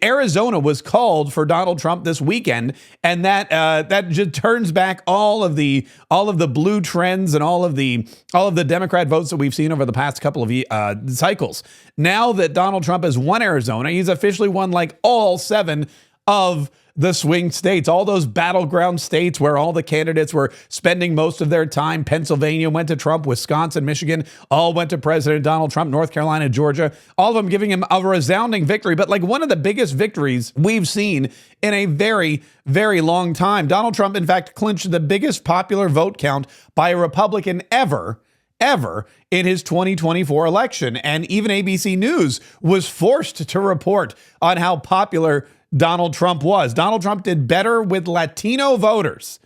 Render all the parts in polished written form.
Arizona was called for Donald Trump this weekend, and that just turns back all of the blue trends and all of the Democrat votes that we've seen over the past couple of cycles. Now that Donald Trump has won Arizona, he's officially won like all 7 of the swing states, all those battleground states where all the candidates were spending most of their time. Pennsylvania went to Trump, Wisconsin, Michigan, all went to President Donald Trump, North Carolina, Georgia, all of them giving him a resounding victory. But like one of the biggest victories we've seen in a very, very long time. Donald Trump, in fact, clinched the biggest popular vote count by a Republican ever in his 2024 election. And even ABC News was forced to report on how popular Donald Trump was. Donald Trump did better with Latino voters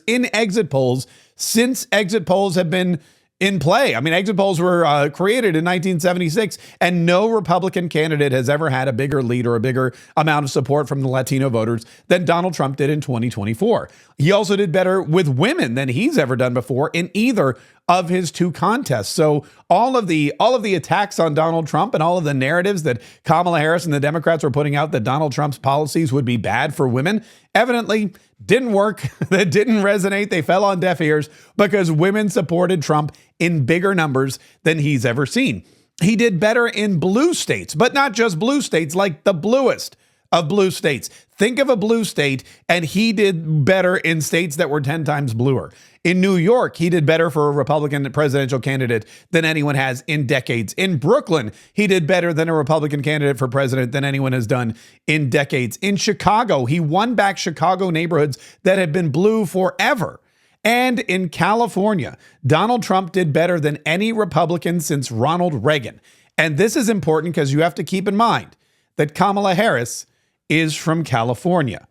in exit polls since exit polls have been in play. I mean, exit polls were created in 1976, and no Republican candidate has ever had a bigger lead or a bigger amount of support from the Latino voters than Donald Trump did in 2024. He also did better with women than he's ever done before in either of his 2 contests. So all of the attacks on Donald Trump and all of the narratives that Kamala Harris and the Democrats were putting out that Donald Trump's policies would be bad for women evidently didn't work. That didn't resonate. They fell on deaf ears because women supported Trump in bigger numbers than he's ever seen. He did better in blue states, but not just blue states, like the bluest of blue states. Think of a blue state, and he did better in states that were 10 times bluer. In New York, he did better for a Republican presidential candidate than anyone has in decades. In Brooklyn, he did better than a Republican candidate for president than anyone has done in decades. In Chicago, he won back Chicago neighborhoods that had been blue forever. And in California, Donald Trump did better than any Republican since Ronald Reagan. And this is important because you have to keep in mind that Kamala Harris is from California.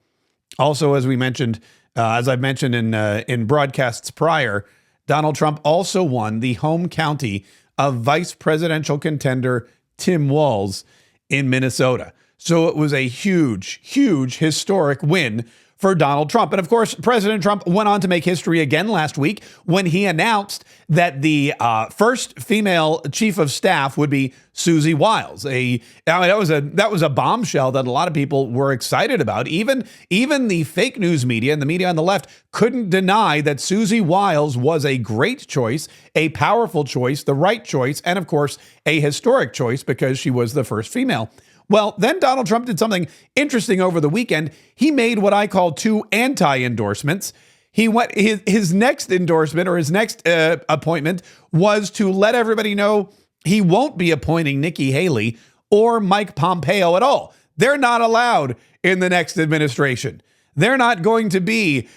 Also, as I've mentioned in broadcasts prior, Donald Trump also won the home county of vice presidential contender Tim Walz in Minnesota. So it was a huge, huge historic win for Donald Trump. And of course, President Trump went on to make history again last week when he announced that the first female chief of staff would be Susie Wiles. That was a bombshell that a lot of people were excited about. Even the fake news media and the media on the left couldn't deny that Susie Wiles was a great choice, a powerful choice, the right choice, and of course, a historic choice because she was the first female. Well, then Donald Trump did something interesting over the weekend. He made what I call 2 anti-endorsements. His next endorsement or his next appointment was to let everybody know he won't be appointing Nikki Haley or Mike Pompeo at all. They're not allowed in the next administration. They're not going to be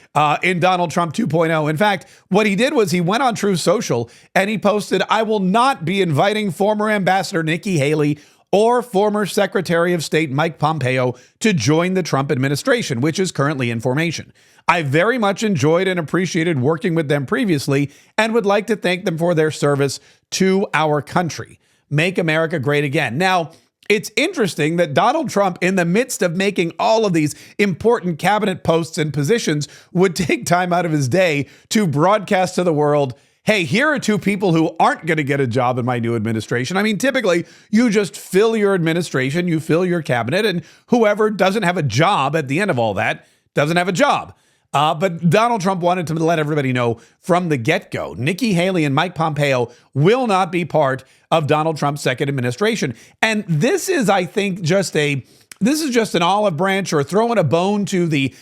in Donald Trump 2.0. In fact, what he did was he went on Truth Social and he posted, "I will not be inviting former Ambassador Nikki Haley or former Secretary of State Mike Pompeo to join the Trump administration, which is currently in formation. I very much enjoyed and appreciated working with them previously and would like to thank them for their service to our country. Make America great again." Now, it's interesting that Donald Trump, in the midst of making all of these important cabinet posts and positions, would take time out of his day to broadcast to the world, hey, here are 2 people who aren't going to get a job in my new administration. I mean, typically, you just fill your administration, you fill your cabinet, and whoever doesn't have a job at the end of all that doesn't have a job. But Donald Trump wanted to let everybody know from the get-go, Nikki Haley and Mike Pompeo will not be part of Donald Trump's second administration. And this is, I think, just an olive branch or throwing a bone to the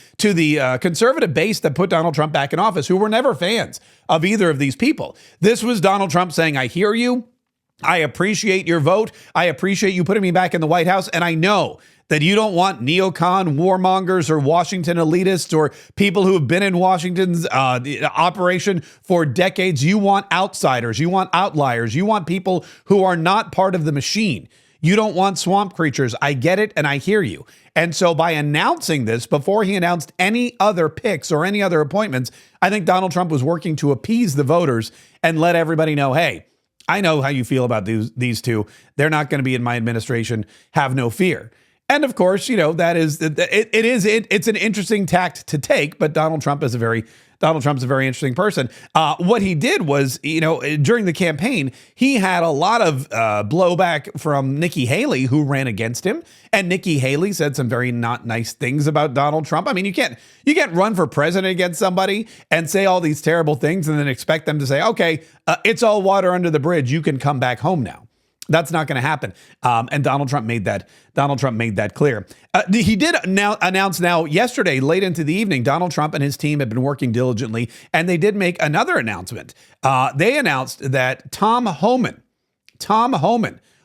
conservative base that put Donald Trump back in office, who were never fans of either of these people. This was Donald Trump saying, I hear you. I appreciate your vote. I appreciate you putting me back in the White House. And I know that you don't want neocon warmongers or Washington elitists or people who have been in Washington's operation for decades. You want outsiders. You want outliers. You want people who are not part of the machine. You don't want swamp creatures. I get it, and I hear you. And so by announcing this, before he announced any other picks or any other appointments, I think Donald Trump was working to appease the voters and let everybody know, hey, I know how you feel about these 2. They're not going to be in my administration. Have no fear. And of course, it's an interesting tact to take, but Donald Trump is a very Donald Trump's a very interesting person. What he did was, during the campaign, he had a lot of blowback from Nikki Haley, who ran against him. And Nikki Haley said some very not nice things about Donald Trump. I mean, you can't run for president against somebody and say all these terrible things and then expect them to say, okay, it's all water under the bridge. You can come back home now. That's not going to happen. And Donald Trump made that clear. He did announce yesterday, late into the evening, Donald Trump and his team have been working diligently, and they did make another announcement. They announced that Tom Homan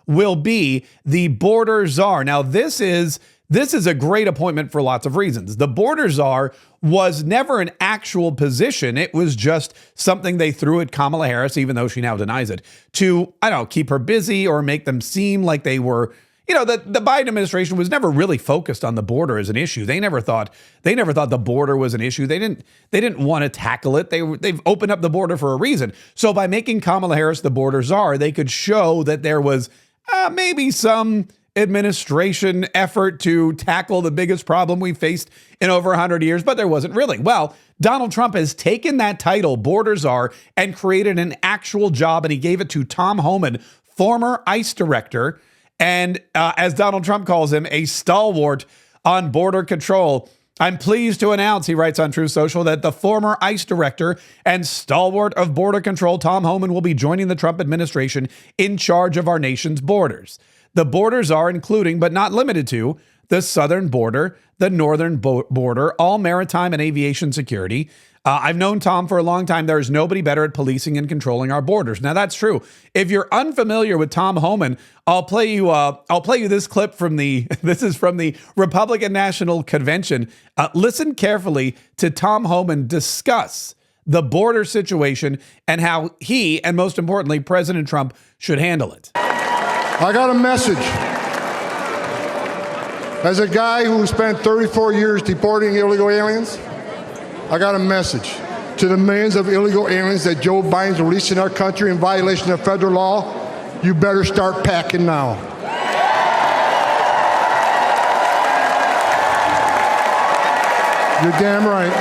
will be the border czar. Now, this is a great appointment for lots of reasons. The border czar was never an actual position. It was just something they threw at Kamala Harris, even though she now denies it, to, keep her busy or make them seem like they were, the Biden administration was never really focused on the border as an issue. They never thought the border was an issue. They didn't want to tackle it. They've opened up the border for a reason. So by making Kamala Harris the border czar, they could show that there was maybe some administration effort to tackle the biggest problem we faced in over 100 years, but there wasn't really. Well, Donald Trump has taken that title, border czar, and created an actual job, and he gave it to Tom Homan, former ICE director, and as Donald Trump calls him, a stalwart on border control. I'm pleased to announce, he writes on Truth Social, that the former ICE director and stalwart of border control, Tom Homan, will be joining the Trump administration in charge of our nation's borders. The borders are including, but not limited to, the southern border, the northern border, all maritime and aviation security. I've known Tom for a long time. There is nobody better at policing and controlling our borders. Now, that's true. If you're unfamiliar with Tom Homan, I'll play you this clip this is from the Republican National Convention. Listen carefully to Tom Homan discuss the border situation and how he, and most importantly, President Trump, should handle it. I got a message. As a guy who spent 34 years deporting illegal aliens, I got a message to the millions of illegal aliens that Joe Biden's releasing our country in violation of federal law. You better start packing now. You're damn right.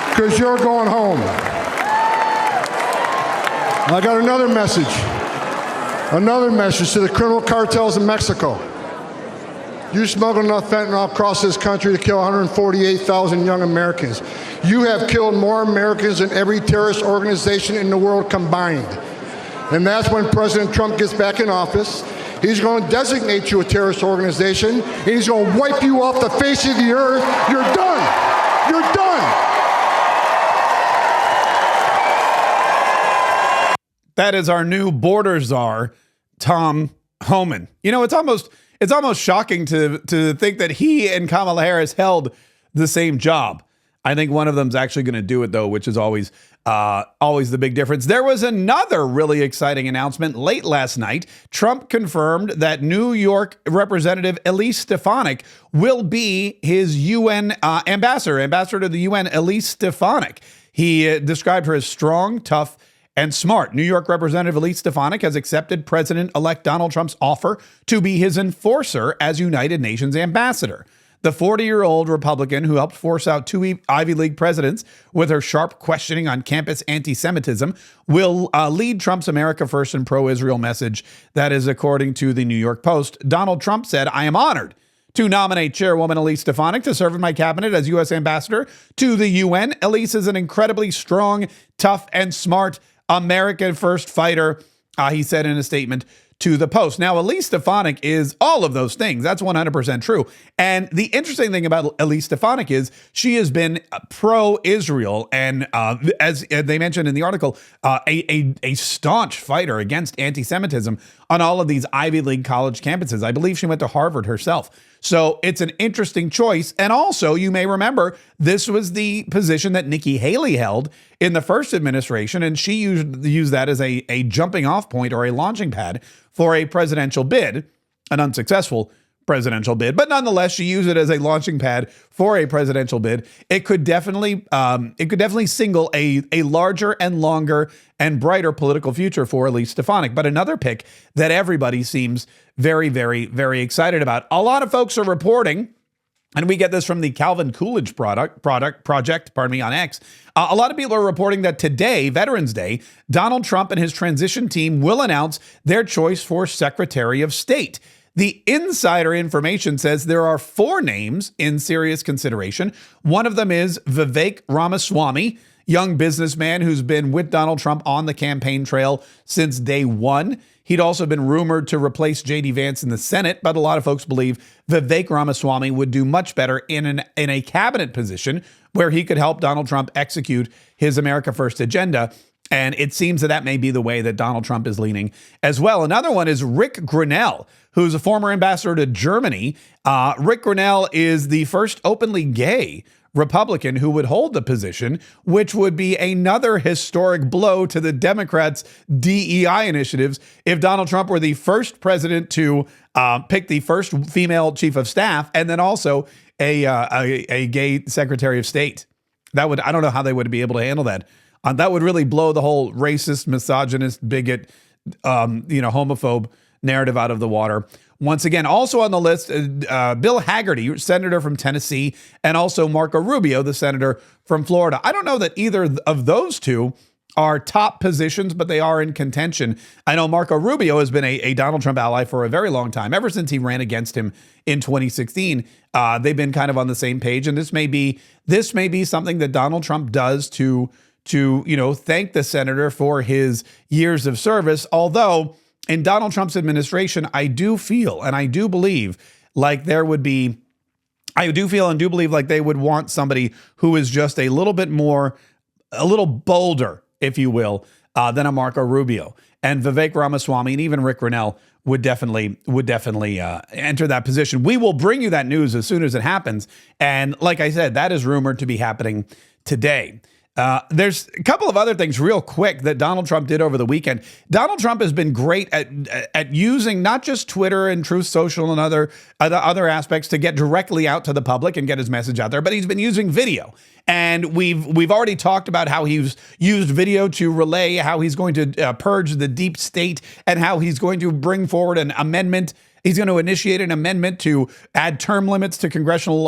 Because you're going home. I got another message to the criminal cartels in Mexico. You smuggled enough fentanyl across this country to kill 148,000 young Americans. You have killed more Americans than every terrorist organization in the world combined. And that's when President Trump gets back in office. He's going to designate you a terrorist organization, and he's going to wipe you off the face of the earth. You're done. You're done. That is our new border czar, Tom Homan. It's almost shocking to think that he and Kamala Harris held the same job. I think one of them's actually going to do it, though, which is always the big difference. There was another really exciting announcement late last night. Trump confirmed that New York Representative Elise Stefanik will be his UN ambassador to the UN, Elise Stefanik. He described her as strong, tough, and smart. New York Representative Elise Stefanik has accepted President-elect Donald Trump's offer to be his enforcer as United Nations ambassador. The 40-year-old Republican who helped force out two Ivy League presidents with her sharp questioning on campus anti-Semitism will lead Trump's America First and pro-Israel message. That is according to the New York Post. Donald Trump said, "I am honored to nominate Chairwoman Elise Stefanik to serve in my cabinet as U.S. ambassador to the UN. Elise is an incredibly strong, tough, and smart American first fighter," he said in a statement to the Post. Now, Elise Stefanik is all of those things. That's 100% true. And the interesting thing about Elise Stefanik is she has been pro-Israel and, as they mentioned in the article, a staunch fighter against anti-Semitism on all of these Ivy League college campuses. I believe she went to Harvard herself. So it's an interesting choice. And also, you may remember, this was the position that Nikki Haley held in the first administration, and she used that as a jumping off point or a launching pad for a presidential bid, an unsuccessful presidential bid, but nonetheless, she used it as a launching pad for a presidential bid. It could definitely signal a larger and longer and brighter political future for Elise Stefanik. But another pick that everybody seems very, very, very excited about. A lot of folks are reporting And we get this from the Calvin Coolidge project, on X. A lot of people are reporting that today, Veterans Day, Donald Trump and his transition team will announce their choice for Secretary of State. The insider information says there are 4 names in serious consideration. One of them is Vivek Ramaswamy, young businessman who's been with Donald Trump on the campaign trail since day one. He'd also been rumored to replace J.D. Vance in the Senate, but a lot of folks believe Vivek Ramaswamy would do much better in a cabinet position where he could help Donald Trump execute his America First agenda. And it seems that may be the way that Donald Trump is leaning as well. Another one is Rick Grinnell, who's a former ambassador to Germany. Rick Grinnell is the first openly gay Republican who would hold the position, which would be another historic blow to the Democrats' DEI initiatives if Donald Trump were the first president to pick the first female chief of staff and then also a gay secretary of state. I don't know how they would be able to handle that. That would really blow the whole racist, misogynist, bigot, homophobe narrative out of the water. Once again, also on the list, Bill Hagerty, senator from Tennessee, and also Marco Rubio, the senator from Florida. I don't know that either of those two are top positions, but they are in contention. I know Marco Rubio has been a Donald Trump ally for a very long time, ever since he ran against him in 2016. They've been kind of on the same page, and this may be something that Donald Trump does to thank the senator for his years of service, although in Donald Trump's administration, I do feel and do believe like they would want somebody who is just a little bolder, if you will, than a Marco Rubio. And Vivek Ramaswamy and even Rick Grinnell would definitely enter that position. We will bring you that news as soon as it happens. And like I said, that is rumored to be happening today. There's a couple of other things real quick that Donald Trump did over the weekend. Donald Trump has been great at using not just Twitter and Truth Social and other aspects to get directly out to the public and get his message out there, but he's been using video. And we've already talked about how he's used video to relay how he's going to purge the deep state and how he's going to bring forward an amendment. He's going to initiate an amendment to add term limits to congressional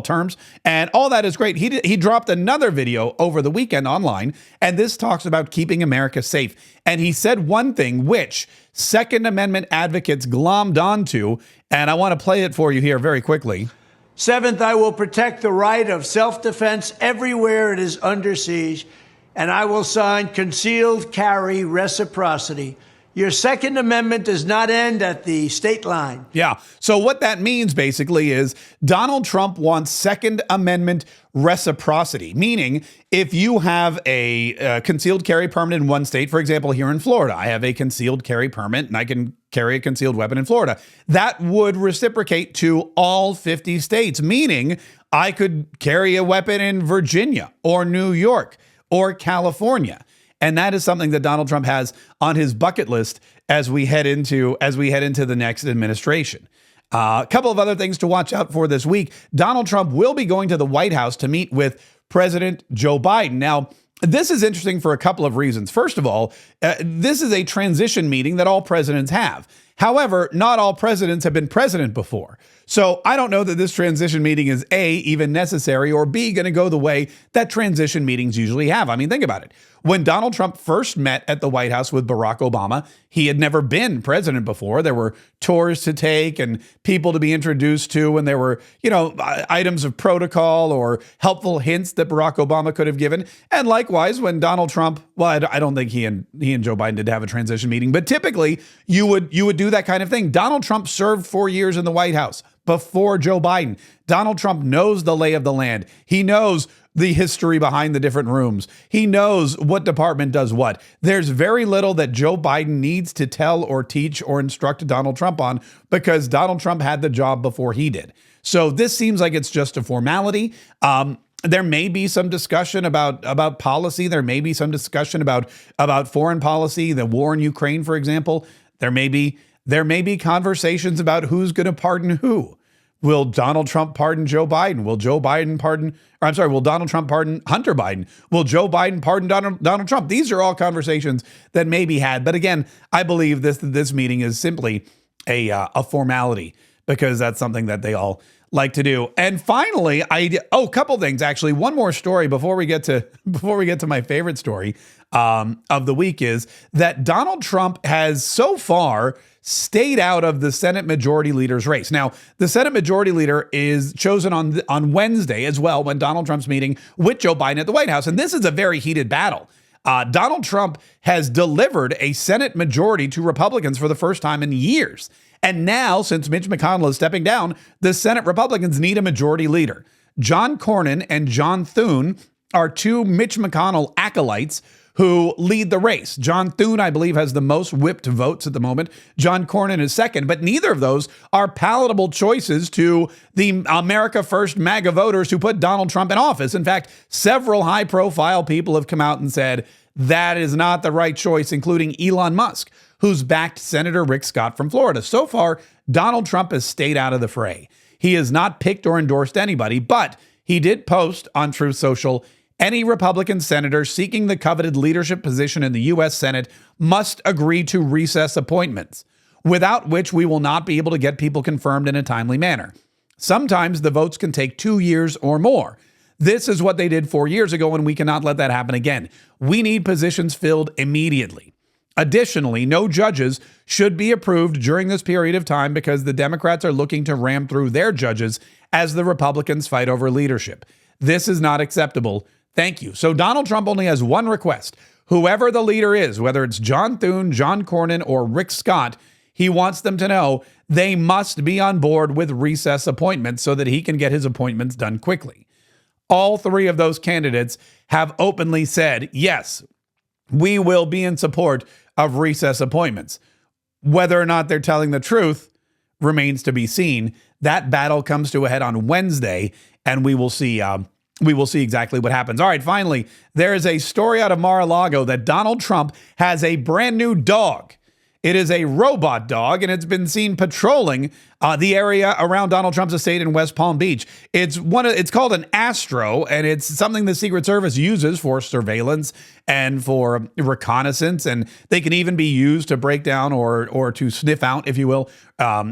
terms. And all that is great. He dropped another video over the weekend online, and this talks about keeping America safe. And he said one thing which Second Amendment advocates glommed onto, and I want to play it for you here very quickly. Seventh, I will protect the right of self-defense everywhere it is under siege, and I will sign concealed carry reciprocity. Your Second Amendment does not end at the state line. Yeah. So what that means basically is Donald Trump wants Second Amendment reciprocity, meaning if you have a concealed carry permit in one state, for example, here in Florida, I have a concealed carry permit and I can carry a concealed weapon in Florida. That would reciprocate to all 50 states, meaning I could carry a weapon in Virginia or New York or California. And that is something that Donald Trump has on his bucket list as we head into the next administration. A couple of other things to watch out for this week. Donald Trump will be going to the White House to meet with President Joe Biden. Now, this is interesting for a couple of reasons. First of all, this is a transition meeting that all presidents have. However, not all presidents have been president before. So I don't know that this transition meeting is A, even necessary, or B, going to go the way that transition meetings usually have. I mean, think about it. When Donald Trump first met at the White House with Barack Obama, he had never been president before. There were tours to take and people to be introduced to, and there were, items of protocol or helpful hints that Barack Obama could have given. And likewise, when Donald Trump, well, I don't think he and Joe Biden did have a transition meeting, but typically you would do that kind of thing. Donald Trump served 4 years in the White House before Joe Biden. Donald Trump knows the lay of the land. He knows the history behind the different rooms. He knows what department does what. There's very little that Joe Biden needs to tell or teach or instruct Donald Trump on because Donald Trump had the job before he did. So this seems like it's just a formality. There may be some discussion about policy. There may be some discussion about foreign policy, the war in Ukraine, for example. There may be conversations about who's going to pardon who. Will Donald Trump pardon Joe Biden? Will Donald Trump pardon Hunter Biden? Will Joe Biden pardon Donald Trump? These are all conversations that may be had. But again, I believe this meeting is simply a formality because that's something that they all like to do. And finally, a couple things actually. One more story before we get to my favorite story of the week is that Donald Trump has so far stayed out of the Senate Majority Leader's race. Now, the Senate Majority Leader is chosen on Wednesday as well, when Donald Trump's meeting with Joe Biden at the White House. And this is a very heated battle. Donald Trump has delivered a Senate majority to Republicans for the first time in years. And now, since Mitch McConnell is stepping down, the Senate Republicans need a majority leader. John Cornyn and John Thune are two Mitch McConnell acolytes who lead the race. John Thune, I believe, has the most whipped votes at the moment. John Cornyn is second, but neither of those are palatable choices to the America First MAGA voters who put Donald Trump in office. In fact, several high-profile people have come out and said that is not the right choice, including Elon Musk, who's backed Senator Rick Scott from Florida. So far, Donald Trump has stayed out of the fray. He has not picked or endorsed anybody, but he did post on Truth Social, any Republican senator seeking the coveted leadership position in the U.S. Senate must agree to recess appointments, without which we will not be able to get people confirmed in a timely manner. Sometimes the votes can take 2 years or more. This is what they did 4 years ago, and we cannot let that happen again. We need positions filled immediately. Additionally, no judges should be approved during this period of time because the Democrats are looking to ram through their judges as the Republicans fight over leadership. This is not acceptable. Thank you. So Donald Trump only has one request. Whoever the leader is, whether it's John Thune, John Cornyn, or Rick Scott, he wants them to know they must be on board with recess appointments so that he can get his appointments done quickly. All three of those candidates have openly said, yes, we will be in support of recess appointments. Whether or not they're telling the truth remains to be seen. That battle comes to a head on Wednesday, and we will see exactly what happens. All right, finally, there is a story out of Mar-a-Lago that Donald Trump has a brand new dog. It is a robot dog, and it's been seen patrolling the area around Donald Trump's estate in West Palm Beach. It's called an Astro, and it's something the Secret Service uses for surveillance and for reconnaissance, and they can even be used to break down or to sniff out, if you will,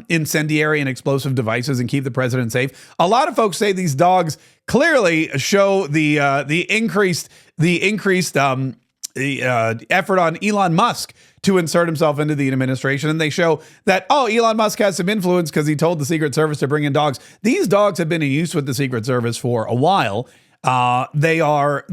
incendiary and explosive devices and keep the president safe. A lot of folks say these dogs clearly show the increased effort on Elon Musk to insert himself into the administration. And they show that, Elon Musk has some influence because he told the Secret Service to bring in dogs. These dogs have been in use with the Secret Service for a while. They are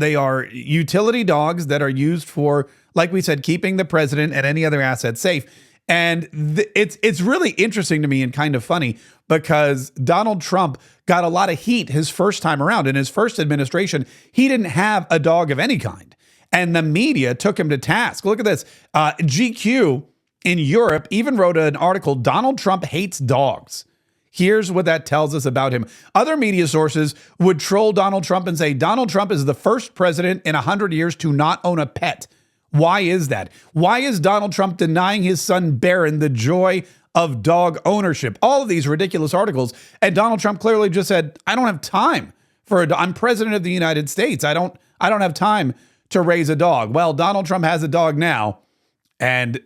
utility dogs that are used for, like we said, keeping the president and any other asset safe. And it's really interesting to me and kind of funny because Donald Trump got a lot of heat his first time around. In his first administration, he didn't have a dog of any kind. And the media took him to task. Look at this. GQ in Europe even wrote an article, Donald Trump hates dogs. Here's what that tells us about him. Other media sources would troll Donald Trump and say, Donald Trump is the first president in 100 years to not own a pet. Why is that? Why is Donald Trump denying his son Barron the joy of dog ownership? All of these ridiculous articles. And Donald Trump clearly just said, I don't have time I'm president of the United States. I don't have time to raise a dog. Well, Donald Trump has a dog now, and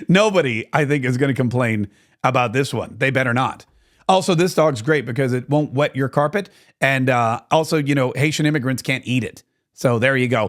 nobody, I think, is going to complain about this one. They better not. Also, this dog's great because it won't wet your carpet, and also, Haitian immigrants can't eat it. So there you go.